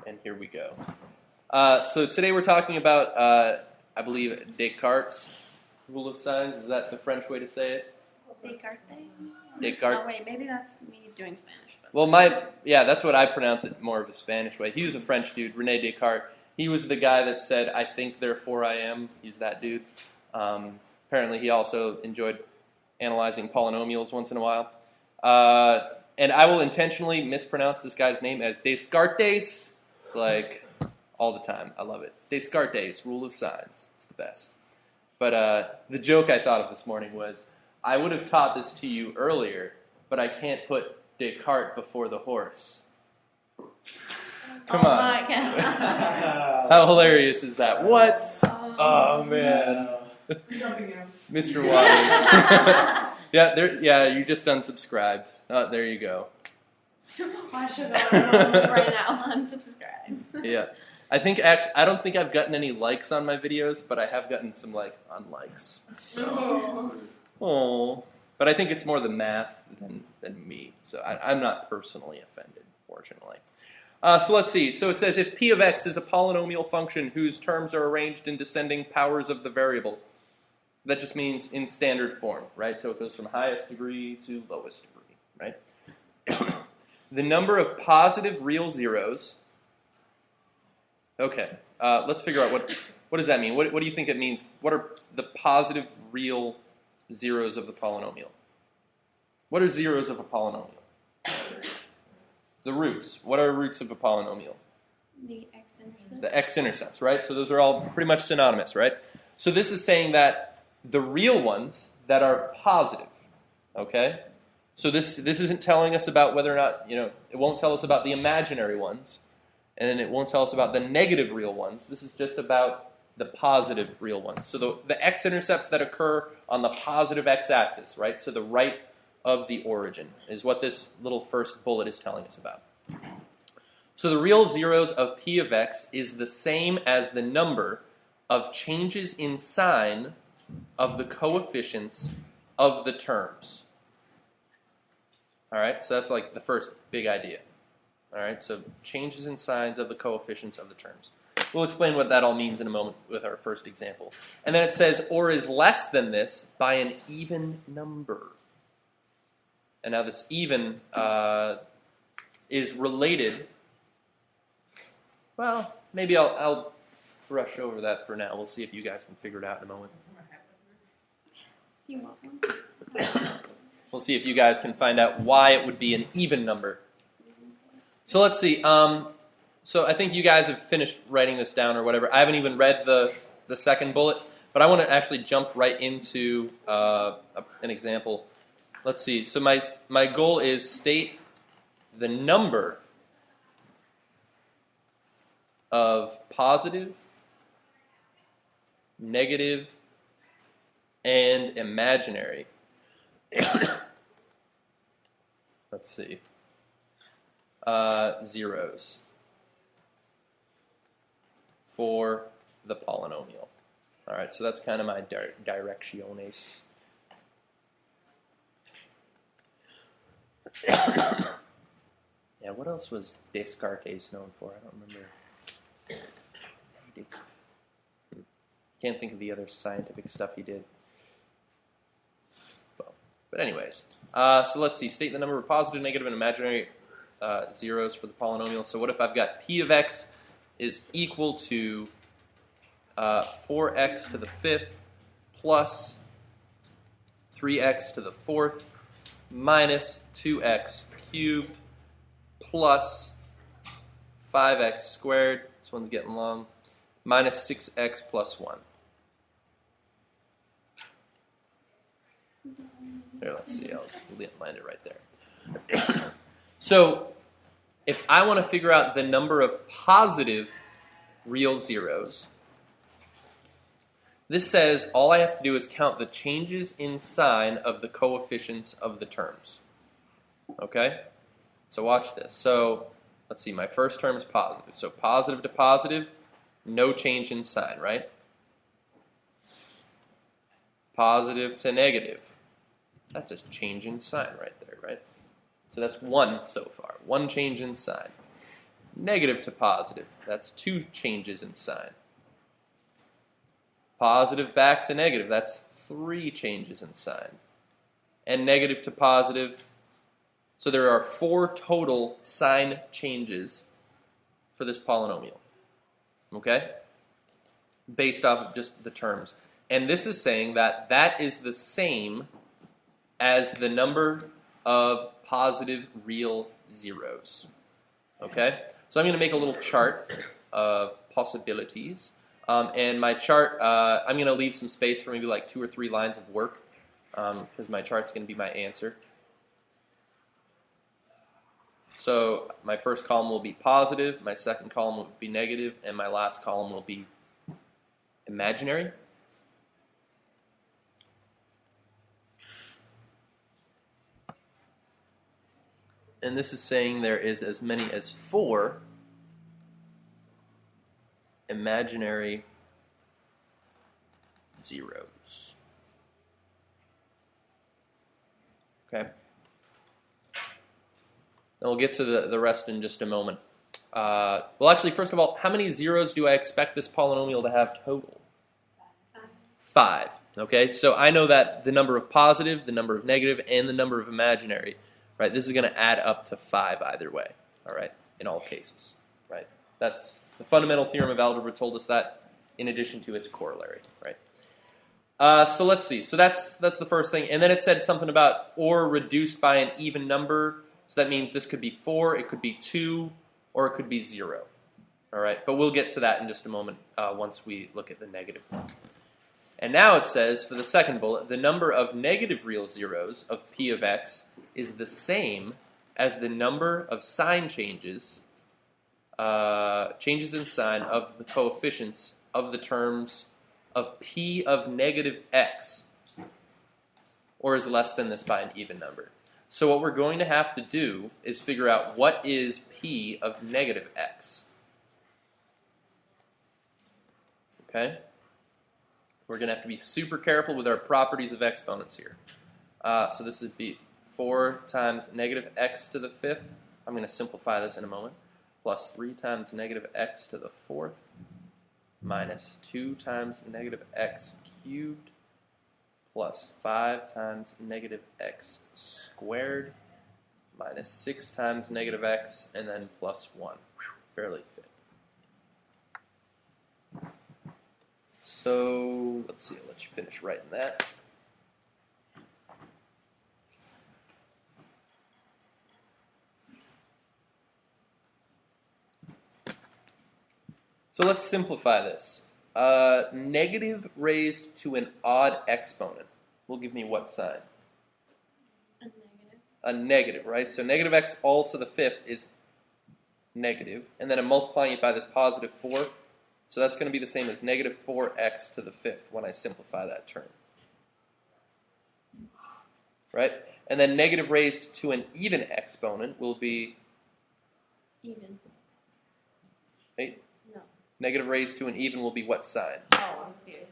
And here we go. So today we're talking about, I believe, Descartes' rule of signs. Is that the French way to say it? Descarte? Descartes. Oh, wait, maybe that's me doing Spanish. But. Well, that's what I pronounce it more of a Spanish way. He was a French dude, René Descartes. He was the guy that said, "I think, therefore I am." He's that dude. Apparently, he also enjoyed analyzing polynomials once in a while. And I will intentionally mispronounce this guy's name as Descartes, like all the time. I love it. Descartes, rule of signs. It's the best. But the joke I thought of this morning was, I would have taught this to you earlier, but I can't put Descartes before the horse. Come on. My God. How hilarious is that? What? Oh, man. Mr. Waddy. Yeah, you just unsubscribed. Oh, there you go. I should go right now unsubscribe. Yeah. I don't think I've gotten any likes on my videos, but I have gotten some, unlikes. So. Oh. But I think it's more the math than me. So I'm not personally offended, fortunately. So let's see. So it says, if p of x is a polynomial function whose terms are arranged in descending powers of the variable, that just means in standard form, right? So it goes from highest degree to lowest degree, right? The number of positive real zeros. Okay, let's figure out what does that mean? What do you think it means? What are the positive real zeros of the polynomial? What are zeros of a polynomial? The roots. What are roots of a polynomial? The x-intercepts. The x-intercepts, right? So those are all pretty much synonymous, right? So this is saying that the real ones that are positive, okay? So this isn't telling us about whether or not, it won't tell us about the imaginary ones, and then it won't tell us about the negative real ones. This is just about the positive real ones. So the x-intercepts that occur on the positive x-axis, right? So the right of the origin is what this little first bullet is telling us about. So the real zeros of p of x is the same as the number of changes in sign of the coefficients of the terms. All right, so that's like the first big idea. All right, so changes in signs of the coefficients of the terms. We'll explain what that all means in a moment with our first example. And then it says, or is less than this by an even number. And now this even is related. Well, maybe I'll brush over that for now. We'll see if you guys can figure it out in a moment. You want one? We'll see if you guys can find out why it would be an even number. So let's see. So I think you guys have finished writing this down or whatever. I haven't even read the second bullet, but I want to actually jump right into an example. Let's see. So my goal is state the number of positive, negative, and imaginary. Let's see. Zeros for the polynomial. All right, so that's kind of my directiones. Yeah, what else was Descartes known for? I don't remember. Can't think of the other scientific stuff he did. But anyways, so let's see. State the number of positive, negative, and imaginary zeros for the polynomial. So what if I've got p of x is equal to 4x to the 5th plus 3x to the 4th minus 2x cubed plus 5x squared. This one's getting long. Minus 6x plus 1. There, let's see. I'll land it right there. So, if I want to figure out the number of positive real zeros, this says all I have to do is count the changes in sign of the coefficients of the terms. Okay? So watch this. So, let's see. My first term is positive. So, positive to positive, no change in sign, right? Positive to negative. That's a change in sign right there, right? So that's 1 so far. 1 change in sign. negative to positive. That's 2 changes in sign. Positive back to negative. That's 3 changes in sign. And negative to positive. So there are 4 total sign changes for this polynomial. Okay? Based off of just the terms. And this is saying that that is the same as the number of positive real zeros. Okay? So I'm going to make a little chart of possibilities. And my chart, I'm going to leave some space for maybe like 2 or 3 lines of work because my chart's going to be my answer. So my first column will be positive, my second column will be negative, and my last column will be imaginary. And this is saying there is as many as 4 imaginary zeros. Okay? And we'll get to the rest in just a moment. Well, actually, first of all, how many zeros do I expect this polynomial to have total? 5. Okay, so I know that the number of positive, the number of negative, and the number of imaginary, right? This is going to add up to 5 either way, all right, in all cases, right? That's the fundamental theorem of algebra told us that in addition to its corollary, right? So let's see. So that's the first thing. And then it said something about or reduced by an even number. So that means this could be 4, it could be 2, or it could be 0. All right, but we'll get to that in just a moment once we look at the negative one. And now it says, for the second bullet, the number of negative real zeros of p of x is the same as the number of sign changes, changes in sign of the coefficients of the terms of p of negative x, or is less than this by an even number. So what we're going to have to do is figure out what is p of negative x. Okay? We're going to have to be super careful with our properties of exponents here. So this would be 4 times negative x to the 5th. I'm going to simplify this in a moment. Plus 3 times negative x to the 4th. Minus 2 times negative x cubed. Plus 5 times negative x squared. Minus 6 times negative x. And then plus 1. Barely fit. So, let's see, I'll let you finish writing that. So let's simplify this. Negative raised to an odd exponent will give me what sign? A negative. A negative, right? So negative x all to the 5th is negative, and then I'm multiplying it by this positive 4. So that's going to be the same as negative 4x to the 5th when I simplify that term. Right? And then negative raised to an even exponent will be... Even. Right? No. Negative raised to an even will be what sign? Oh, okay.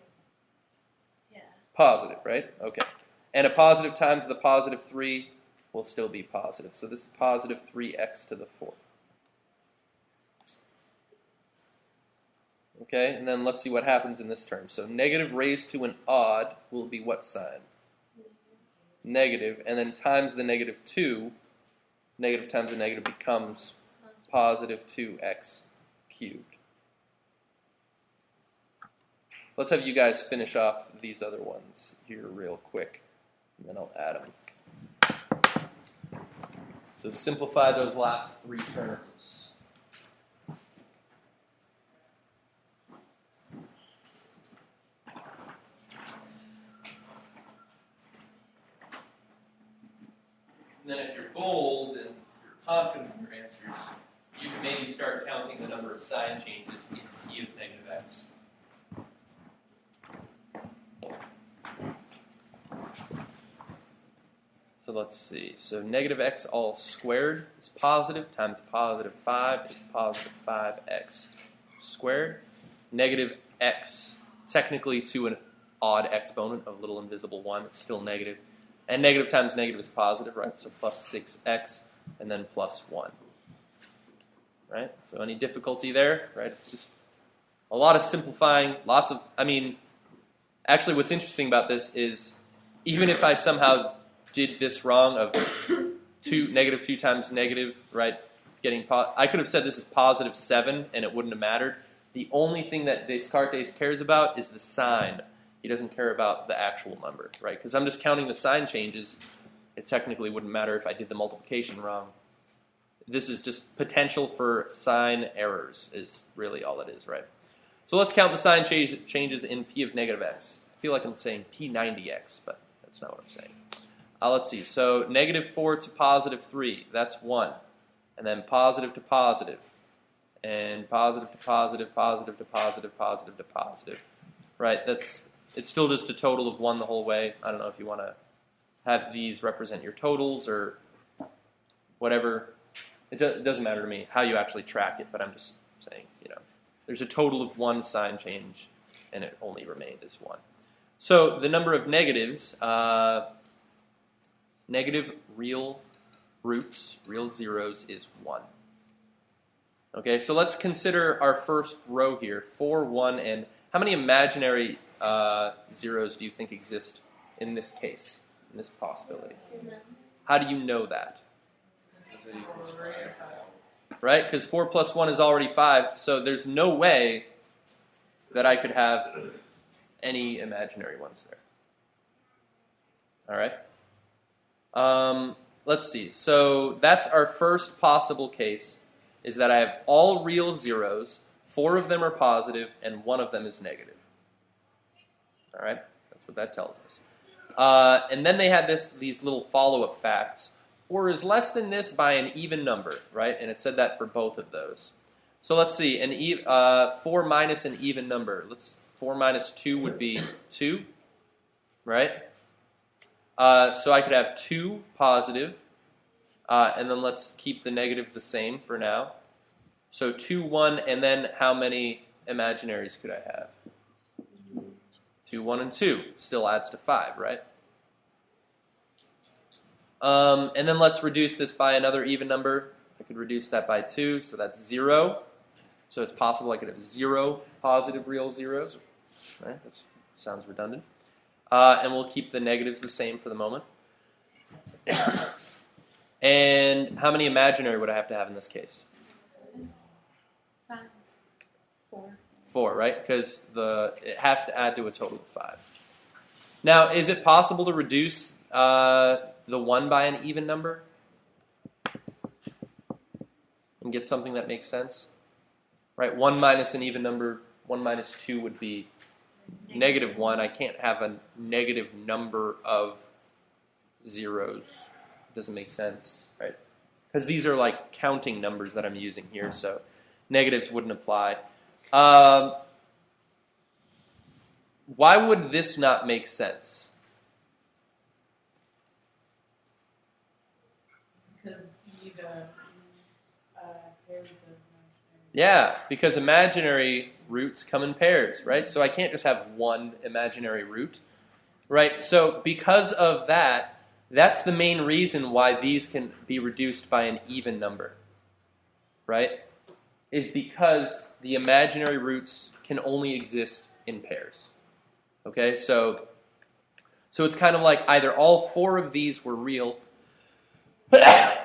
Yeah. Positive, right? Okay. And a positive times the positive 3 will still be positive. So this is positive 3x to the 4th. Okay, and then let's see what happens in this term. So negative raised to an odd will be what sign? Negative, and then times the negative 2, negative times the negative becomes positive 2x cubed. Let's have you guys finish off these other ones here real quick, and then I'll add them. So simplify those last 3 terms. And then if you're bold and you're confident in your answers, you can maybe start counting the number of sign changes in p of negative x. So let's see. So negative x all squared is positive times positive 5 is positive 5x squared. Negative x, technically to an odd exponent of little invisible 1, it's still negative. And negative times negative is positive, right? So plus 6x and then plus 1. right? So any difficulty there, right? It's just a lot of simplifying, lots of, actually what's interesting about this is even if I somehow did this wrong of negative 2 times negative, right? I could have said this is positive 7 and it wouldn't have mattered. The only thing that Descartes cares about is the sign. He doesn't care about the actual number, right? Because I'm just counting the sign changes. It technically wouldn't matter if I did the multiplication wrong. This is just potential for sign errors is really all it is, right? So let's count the sign changes in p of negative x. I feel like I'm saying p90x, but that's not what I'm saying. Let's see. So negative 4 to positive 3, that's 1. And then positive to positive. And positive to positive, positive to positive, positive to positive. Right, it's still just a total of 1 the whole way. I don't know if you want to have these represent your totals or whatever. It doesn't matter to me how you actually track it, but I'm just saying, there's a total of 1 sign change, and it only remained as 1. So the number of negatives, negative real roots, real zeros, is 1. Okay, so let's consider our first row here, 4, 1, and how many imaginary zeros do you think exist in this case, in this possibility? How do you know that? Right, because 4 plus 1 is already 5, so there's no way that I could have any imaginary ones there. All right? Let's see. So that's our first possible case, is that I have all real zeros, 4 of them are positive, and 1 of them is negative. All right? That's what that tells us. And then they had these little follow-up facts. Or is less than this by an even number, right? And it said that for both of those. So let's see. 4 minus an even number. 4 minus 2 would be 2, right? So I could have 2 positive, and then let's keep the negative the same for now. So 2, 1, and then how many imaginaries could I have? 2, 1, and 2 still adds to 5, right? And then let's reduce this by another even number. I could reduce that by 2, so that's 0. So it's possible I could have 0 positive real zeros. Right? That sounds redundant. And we'll keep the negatives the same for the moment. And how many imaginary would I have to have in this case? 5. 4. 4, right? Because it has to add to a total of 5. Now, is it possible to reduce the 1 by an even number and get something that makes sense? Right? 1 minus an even number, 1 minus 2 would be negative 1. I can't have a negative number of zeros. It doesn't make sense, right? Because these are like counting numbers that I'm using here, so negatives wouldn't apply. Why would this not make sense? Because you need pairs of imaginary. Yeah, because imaginary roots come in pairs, right? So I can't just have one imaginary root, right? So because of that, that's the main reason why these can be reduced by an even number, right? Is because the imaginary roots can only exist in pairs. Okay, so it's kind of like either all 4 of these were real.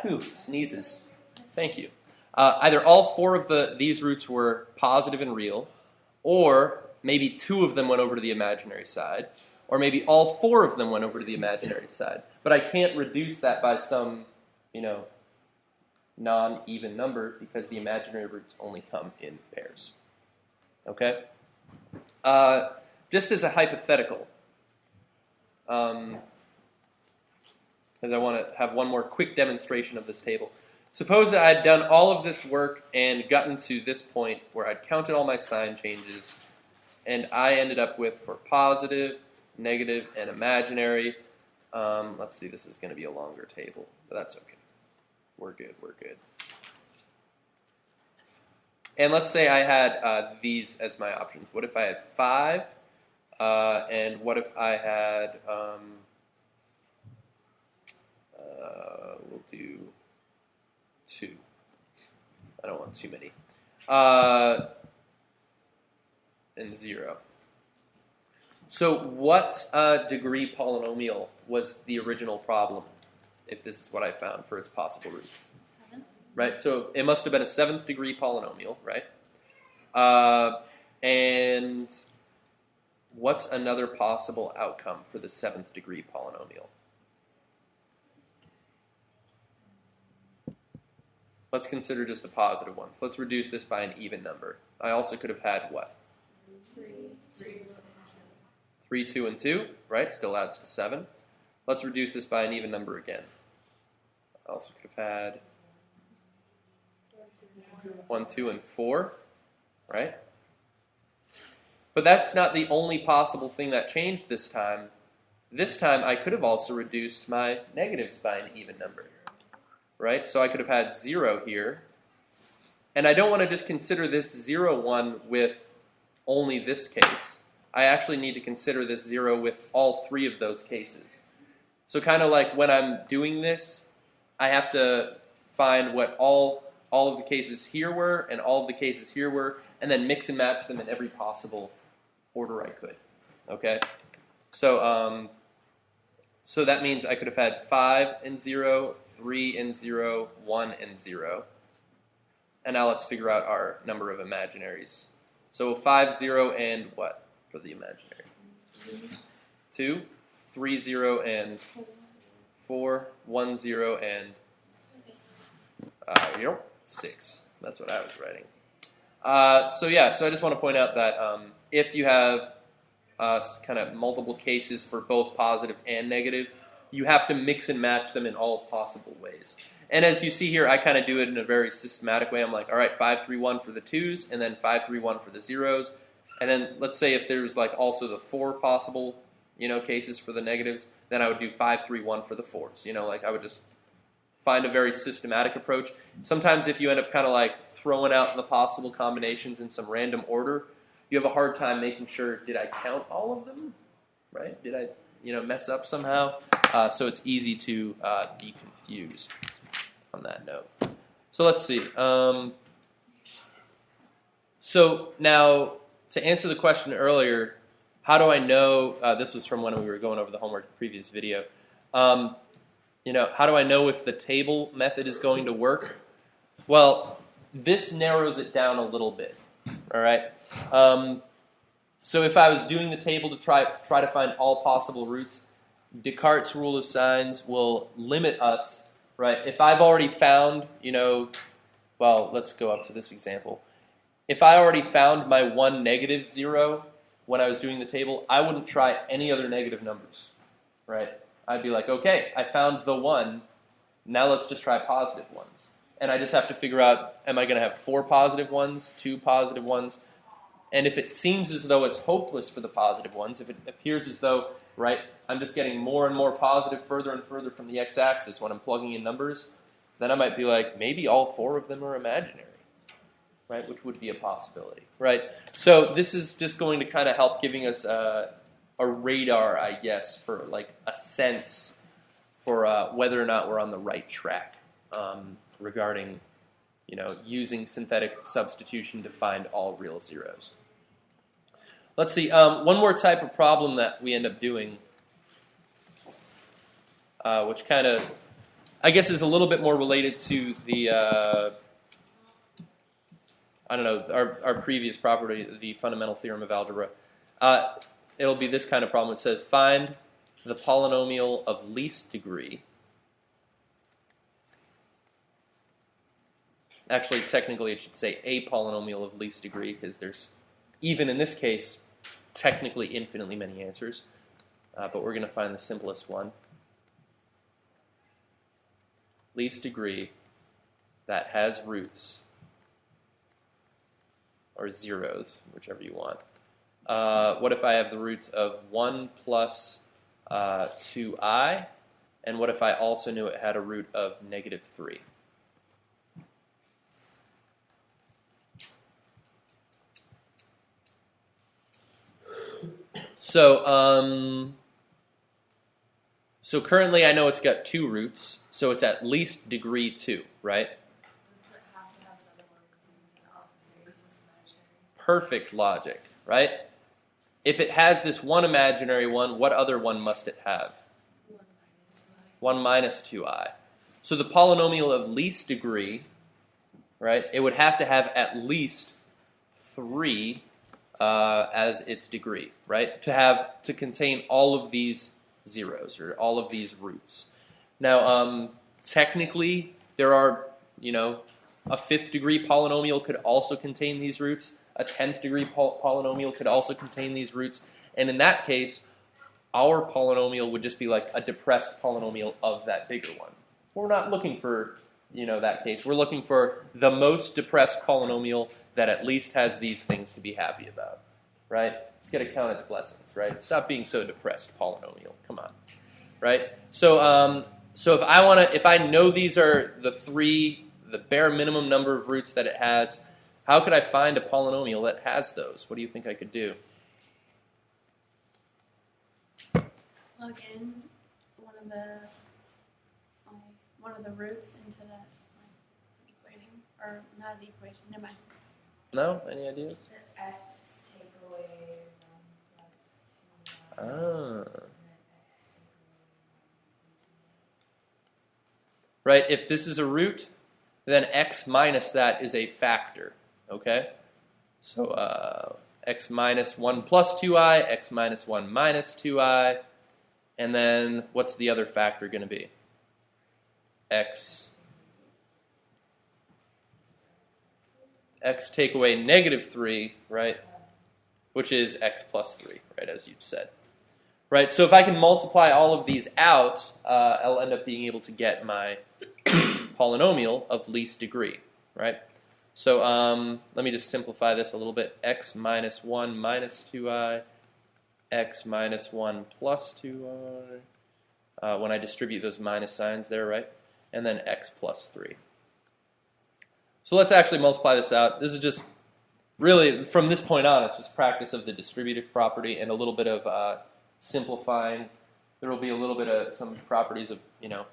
Ooh, sneezes. Thank you. Either all 4 of these roots were positive and real, or maybe 2 of them went over to the imaginary side, or maybe all 4 of them went over to the imaginary side. But I can't reduce that by some, non-even number because the imaginary roots only come in pairs. Okay? Just as a hypothetical, because I want to have one more quick demonstration of this table. Suppose that I'd done all of this work and gotten to this point where I'd counted all my sign changes, and I ended up with, for positive, negative, and imaginary, let's see, this is going to be a longer table, but that's okay. We're good. And let's say I had these as my options. What if I had 5? And what if I had, we'll do 2. I don't want too many. And 0. So what degree polynomial was the original problem, if this is what I found for its possible root? 7. Right, so it must have been a 7th degree polynomial, right? And what's another possible outcome for the 7th degree polynomial? Let's consider just the positive ones. Let's reduce this by an even number. I also could have had what? 3, 2, and 2, right? Still adds to 7. Let's reduce this by an even number again. I also could have had 1, 2, and 4, right? But that's not the only possible thing that changed this time. This time I could have also reduced my negatives by an even number, right? So I could have had 0 here. And I don't want to just consider this 0, 1 with only this case. I actually need to consider this 0 with all 3 of those cases. So kind of like when I'm doing this, I have to find what all of the cases here were and all of the cases here were, and then mix and match them in every possible order I could. Okay? So so that means I could have had 5 and 0, 3 and 0, 1 and 0. And now let's figure out our number of imaginaries. So 5, 0, and what for the imaginary? 2, 3, 0, and 4, 1, 0, and 6. That's what I was writing. So I just want to point out that if you have kind of multiple cases for both positive and negative, you have to mix and match them in all possible ways. And as you see here, I kind of do it in a very systematic way. I'm like, all right, 5, 3, 1 for the 2s, and then 5, 3, 1 for the 0s. And then let's say if there's like also the 4 possible, cases for the negatives, then I would do 5, 3, 1 for the 4s. Like I would just find a very systematic approach. Sometimes if you end up kind of like throwing out the possible combinations in some random order, you have a hard time making sure, did I count all of them? Right? Did I, mess up somehow? So it's easy to be confused on that note. So let's see. So now, to answer the question earlier, how do I know, this was from when we were going over the homework in the previous video, how do I know if the table method is going to work? Well, this narrows it down a little bit, all right? So if I was doing the table to try to find all possible roots, Descartes' rule of signs will limit us, right? If I've already found, well, let's go up to this example. If I already found my 1 negative 0 when I was doing the table, I wouldn't try any other negative numbers, right? I'd be like, okay, I found the 1, now let's just try positive ones. And I just have to figure out, am I going to have 4 positive ones, 2 positive ones? And if it seems as though it's hopeless for the positive ones, if it appears as though, right, I'm just getting more and more positive further and further from the x-axis when I'm plugging in numbers, then I might be like, maybe all 4 of them are imaginary, right, which would be a possibility, right? So this is just going to kind of help giving us a radar, I guess, for like a sense for whether or not we're on the right track regarding, using synthetic substitution to find all real zeros. Let's see, one more type of problem that we end up doing, which kind of, I guess, is a little bit more related to the, our previous property, the fundamental theorem of algebra. It'll be this kind of problem. It says, find the polynomial of least degree. Actually, technically, it should say a polynomial of least degree, because there's, even in this case, technically infinitely many answers. But we're going to find the simplest one. Least degree that has roots, or zeros, whichever you want. What if I have the roots of 1 plus 2i? And what if I also knew it had a root of negative 3? So, so currently I know it's got 2 roots, so it's at least degree 2, right? Does it have to have another perfect logic, right? If it has this one imaginary one, what other one must it have? 1 minus 2i. So the polynomial of least degree, right, it would have to have at least 3 as its degree, right, to contain all of these zeros or all of these roots. Now, technically, there are, a 5th degree polynomial could also contain these roots. A 10th degree polynomial could also contain these roots. And in that case, our polynomial would just be like a depressed polynomial of that bigger one. We're not looking for, that case. We're looking for the most depressed polynomial that at least has these things to be happy about, right? It's got to count its blessings, right? Stop being so depressed, polynomial. Come on, right? So, if I know these are the bare minimum number of roots that it has, how could I find a polynomial that has those? What do you think I could do? Plug in one of the roots into that equation, or not the equation. Never mind. No? Any ideas? X take away 1 plus 2. Right, if this is a root, then x minus that is a factor, okay? So x minus 1 plus 2i, x minus 1 minus 2i, and then what's the other factor going to be? X take away negative 3, right, which is x plus 3, right, as you said. Right, so if I can multiply all of these out, I'll end up being able to get my polynomial of least degree, right? So let me just simplify this a little bit. X minus 1 minus 2i, x minus 1 plus 2i, when I distribute those minus signs there, right? And then x plus 3. So let's actually multiply this out. This is just really, from this point on, it's just practice of the distributive property and a little bit of simplifying. There will be a little bit of some properties of,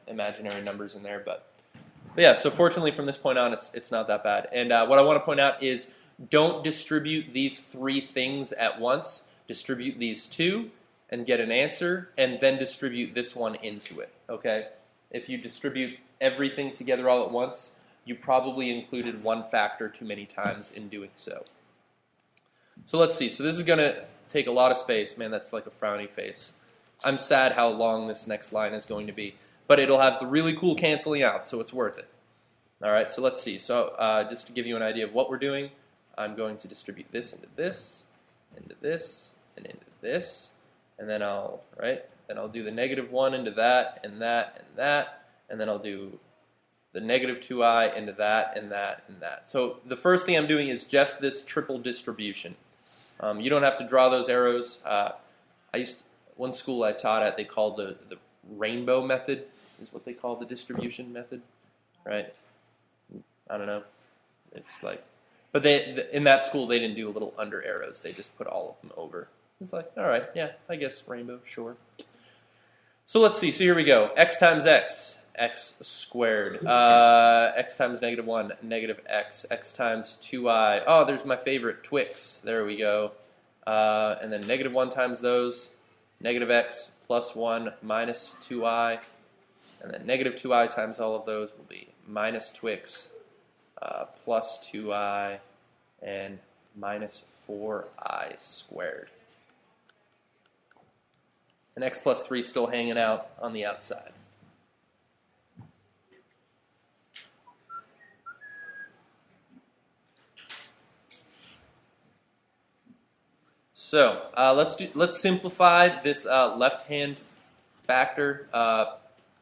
imaginary numbers in there, but yeah, so fortunately from this point on, it's not that bad. And what I want to point out is don't distribute these 3 things at once. Distribute these 2 and get an answer, and then distribute this one into it, okay? If you distribute everything together all at once, you probably included one factor too many times in doing so. So let's see. So this is going to take a lot of space. Man, that's like a frowny face. I'm sad how long this next line is going to be. But it'll have the really cool canceling out, so it's worth it. All right, so let's see. So just to give you an idea of what we're doing, I'm going to distribute this, and into this, and into this, and then I'll do the negative 1 into that, and that, and that, and then I'll do the negative 2i into that, and that, and that. So the first thing I'm doing is just this triple distribution. You don't have to draw those arrows. One school I taught at, they called the rainbow method, is what they call the distribution method, right? I don't know. It's like, but in that school they didn't do little under arrows. They just put all of them over. It's like, all right, yeah, I guess rainbow, sure. So let's see. So here we go. X times x, x squared. X times negative 1, negative x. X times 2i. Oh, there's my favorite, Twix. There we go. And then negative 1 times those. Negative x plus 1 minus 2i. And then negative 2i times all of those will be minus Twix plus 2i and minus 4i squared. And x plus 3 still hanging out on the outside. So let's simplify this left-hand factor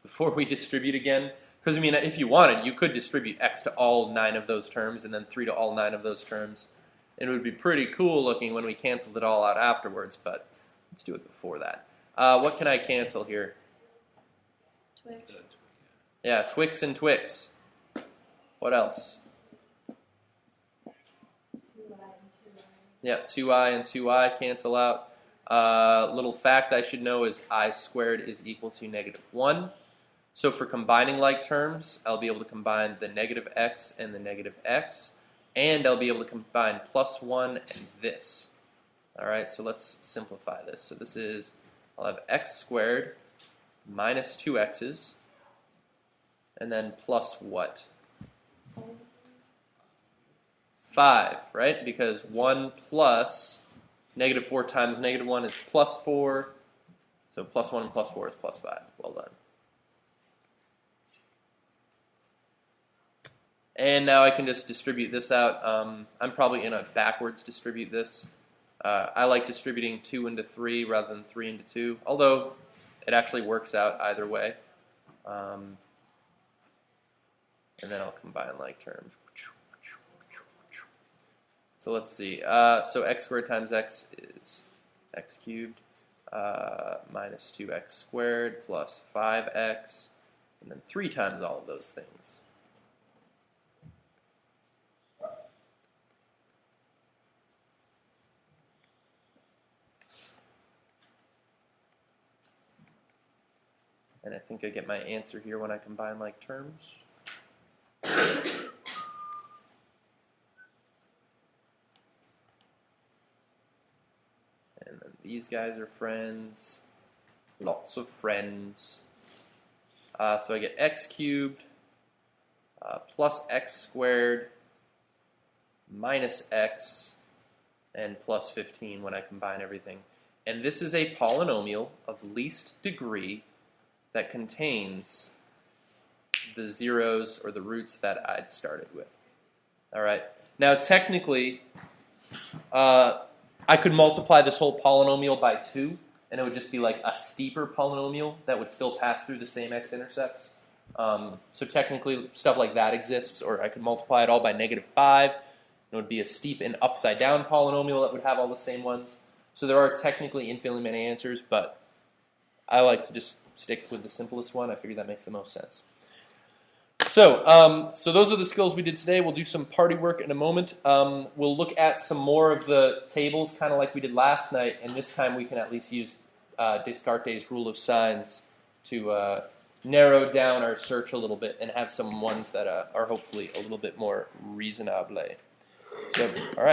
before we distribute again. Because, I mean, if you wanted, you could distribute x to all 9 of those terms and then 3 to all 9 of those terms. It would be pretty cool looking when we canceled it all out afterwards, but let's do it before that. What can I cancel here? Twix. Yeah, Twix and Twix. What else? 2i and 2i. Yeah, 2i and 2i cancel out. Little fact I should know is I squared is equal to negative 1. So for combining like terms, I'll be able to combine the negative x and the negative x. and I'll be able to combine plus 1 and this. All right, so let's simplify this. So this is, I'll have x squared minus 2x's, and then plus what? 5, right? Because 1 plus negative 4 times negative 1 is plus 4. So plus 1 and plus 4 is plus 5. Well done. And now I can just distribute this out. I'm probably going to backwards distribute this. I like distributing 2 into 3 rather than 3 into 2, although it actually works out either way. And then I'll combine like terms. So let's see. So x squared times x is x cubed minus 2x squared plus 5x, and then 3 times all of those things. And I think I get my answer here when I combine like terms. And then these guys are friends. Lots of friends. So I get x cubed plus x squared minus x and plus 15 when I combine everything. And this is a polynomial of least degree that contains the zeros or the roots that I'd started with. All right. Now, technically, I could multiply this whole polynomial by 2, and it would just be like a steeper polynomial that would still pass through the same x-intercepts. So technically, stuff like that exists, or I could multiply it all by negative 5. And it would be a steep and upside-down polynomial that would have all the same ones. So there are technically infinitely many answers, but I like to just stick with the simplest one. I figure that makes the most sense. So, so those are the skills we did today. We'll do some party work in a moment. We'll look at some more of the tables, kind of like we did last night, and this time we can at least use Descartes' rule of signs to narrow down our search a little bit and have some ones that are hopefully a little bit more reasonable. So, all right.